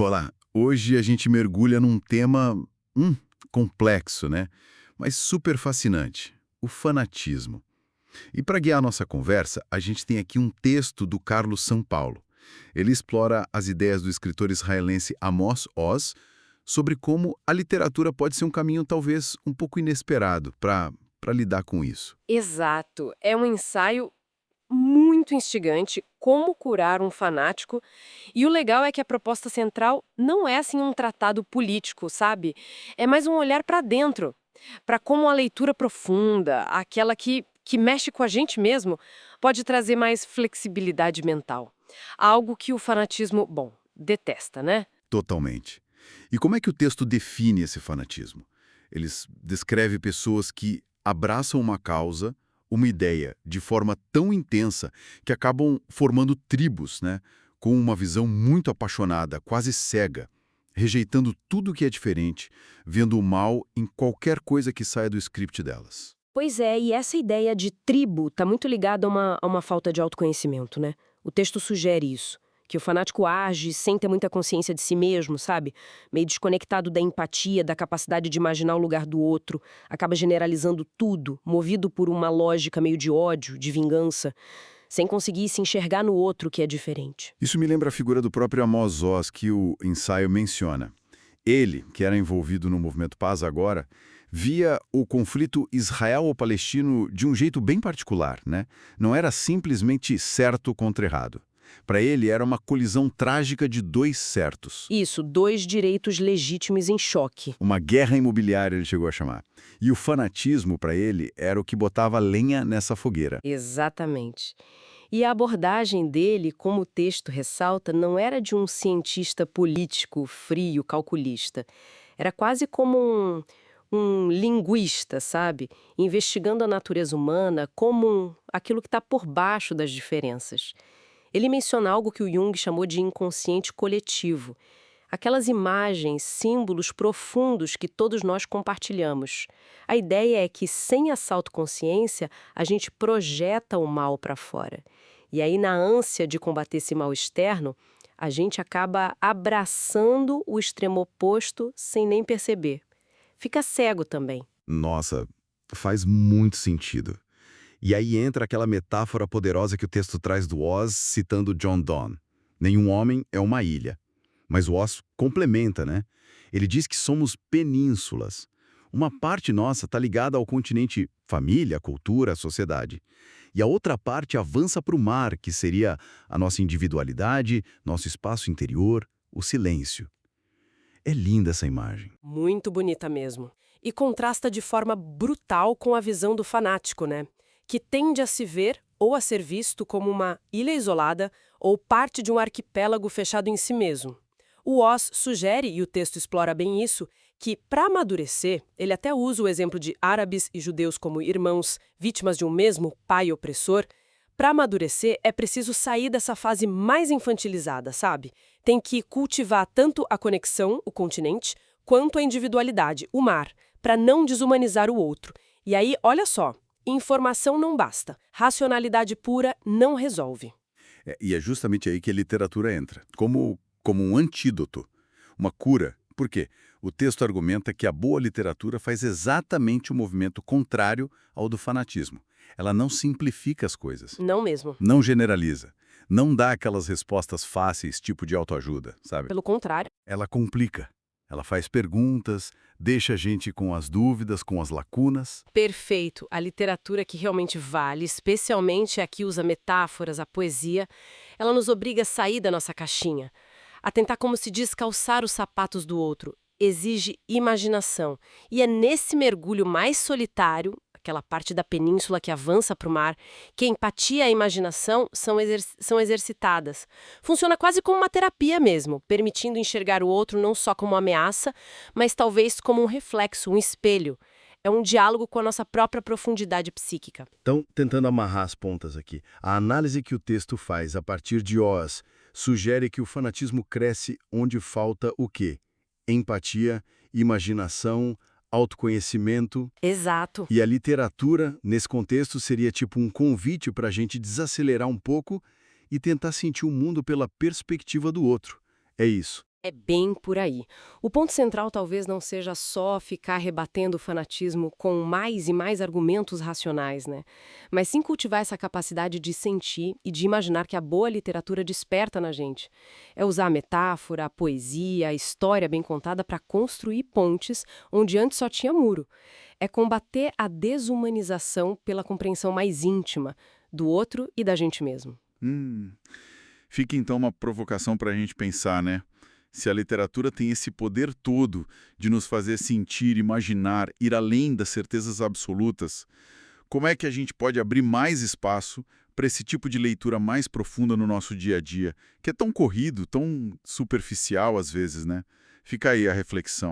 Olá, hoje a gente mergulha num tema complexo, né? Mas super fascinante, o fanatismo. E para guiar a nossa conversa, a gente tem aqui um texto do Carlos São Paulo. Ele explora as ideias do escritor israelense Amos Oz sobre como a literatura pode ser um caminho talvez um pouco inesperado para lidar com isso. Exato. É um ensaio muito instigante, como curar um fanático. E o legal é que a proposta central não é assim um tratado político, sabe? É mais um olhar para dentro, para como a leitura profunda, aquela que mexe com a gente mesmo, pode trazer mais flexibilidade mental. Algo que o fanatismo, bom, detesta, né? Totalmente. E como é que o texto define esse fanatismo? Eles descreve pessoas que abraçam uma causa, uma ideia, de forma tão intensa que acabam formando tribos, né? Com uma visão muito apaixonada, quase cega, rejeitando tudo que é diferente, vendo o mal em qualquer coisa que saia do script delas. Pois é, e essa ideia de tribo está muito ligada a uma falta de autoconhecimento, né? O texto sugere isso, que o fanático age sem ter muita consciência de si mesmo, sabe? Meio desconectado da empatia, da capacidade de imaginar o lugar do outro, acaba generalizando tudo, movido por uma lógica meio de ódio, de vingança, sem conseguir se enxergar no outro que é diferente. Isso me lembra a figura do próprio Amos Oz que o ensaio menciona. Ele, que era envolvido no movimento Paz Agora, via o conflito israelo-palestino de um jeito bem particular, né? Não era simplesmente certo contra errado. Para ele, era uma colisão trágica de dois certos. Isso, dois direitos legítimos em choque. Uma guerra imobiliária, ele chegou a chamar. E o fanatismo, para ele, era o que botava lenha nessa fogueira. Exatamente. E a abordagem dele, como o texto ressalta, não era de um cientista político frio, calculista. Era quase como um linguista, sabe? Investigando a natureza humana como aquilo que está por baixo das diferenças. Ele menciona algo que o Jung chamou de inconsciente coletivo. Aquelas imagens, símbolos profundos que todos nós compartilhamos. A ideia é que, sem essa autoconsciência, a gente projeta o mal para fora. E aí, na ânsia de combater esse mal externo, a gente acaba abraçando o extremo oposto sem nem perceber. Fica cego também. Nossa, faz muito sentido. E aí entra aquela metáfora poderosa que o texto traz do Oz, citando John Donne. Nenhum homem é uma ilha. Mas o Oz complementa, né? Ele diz que somos penínsulas. Uma parte nossa está ligada ao continente família, cultura, sociedade. E a outra parte avança para o mar, que seria a nossa individualidade, nosso espaço interior, o silêncio. É linda essa imagem. Muito bonita mesmo. E contrasta de forma brutal com a visão do fanático, né? Que tende a se ver ou a ser visto como uma ilha isolada ou parte de um arquipélago fechado em si mesmo. O Oz sugere, e o texto explora bem isso, que, para amadurecer, ele até usa o exemplo de árabes e judeus como irmãos, vítimas de um mesmo pai opressor. Para amadurecer, é preciso sair dessa fase mais infantilizada, sabe? Tem que cultivar tanto a conexão, o continente, quanto a individualidade, o mar, para não desumanizar o outro. E aí, olha só, informação não basta, racionalidade pura não resolve. E é justamente aí que a literatura entra, como um antídoto, uma cura. Por quê? O texto argumenta que a boa literatura faz exatamente o movimento contrário ao do fanatismo. Ela não simplifica as coisas, Não mesmo. não generaliza, não dá aquelas respostas fáceis, tipo de autoajuda, sabe? Pelo contrário. Ela complica. Ela faz perguntas, deixa a gente com as dúvidas, com as lacunas. Perfeito. A literatura que realmente vale, especialmente a que usa metáforas, a poesia, ela nos obriga a sair da nossa caixinha, a tentar, como se diz, calçar os sapatos do outro. Exige imaginação. E é nesse mergulho mais solitário, aquela parte da península que avança para o mar, que a empatia e a imaginação são exercitadas. Funciona quase como uma terapia mesmo, permitindo enxergar o outro não só como uma ameaça, mas talvez como um reflexo, um espelho. É um diálogo com a nossa própria profundidade psíquica. Então, tentando amarrar as pontas aqui, a análise que o texto faz a partir de Oz sugere que o fanatismo cresce onde falta o quê? Empatia, imaginação, autoconhecimento. Exato. E a literatura, nesse contexto, seria tipo um convite para a gente desacelerar um pouco e tentar sentir o mundo pela perspectiva do outro. É isso. É bem por aí. O ponto central talvez não seja só ficar rebatendo o fanatismo com mais e mais argumentos racionais, né? Mas sim cultivar essa capacidade de sentir e de imaginar que a boa literatura desperta na gente. É usar a metáfora, a poesia, a história bem contada para construir pontes onde antes só tinha muro. É combater a desumanização pela compreensão mais íntima do outro e da gente mesmo. Hum. Fica então uma provocação para a gente pensar, né? Se a literatura tem esse poder todo de nos fazer sentir, imaginar, ir além das certezas absolutas, como é que a gente pode abrir mais espaço para esse tipo de leitura mais profunda no nosso dia a dia, que é tão corrido, tão superficial às vezes, né? Fica aí a reflexão.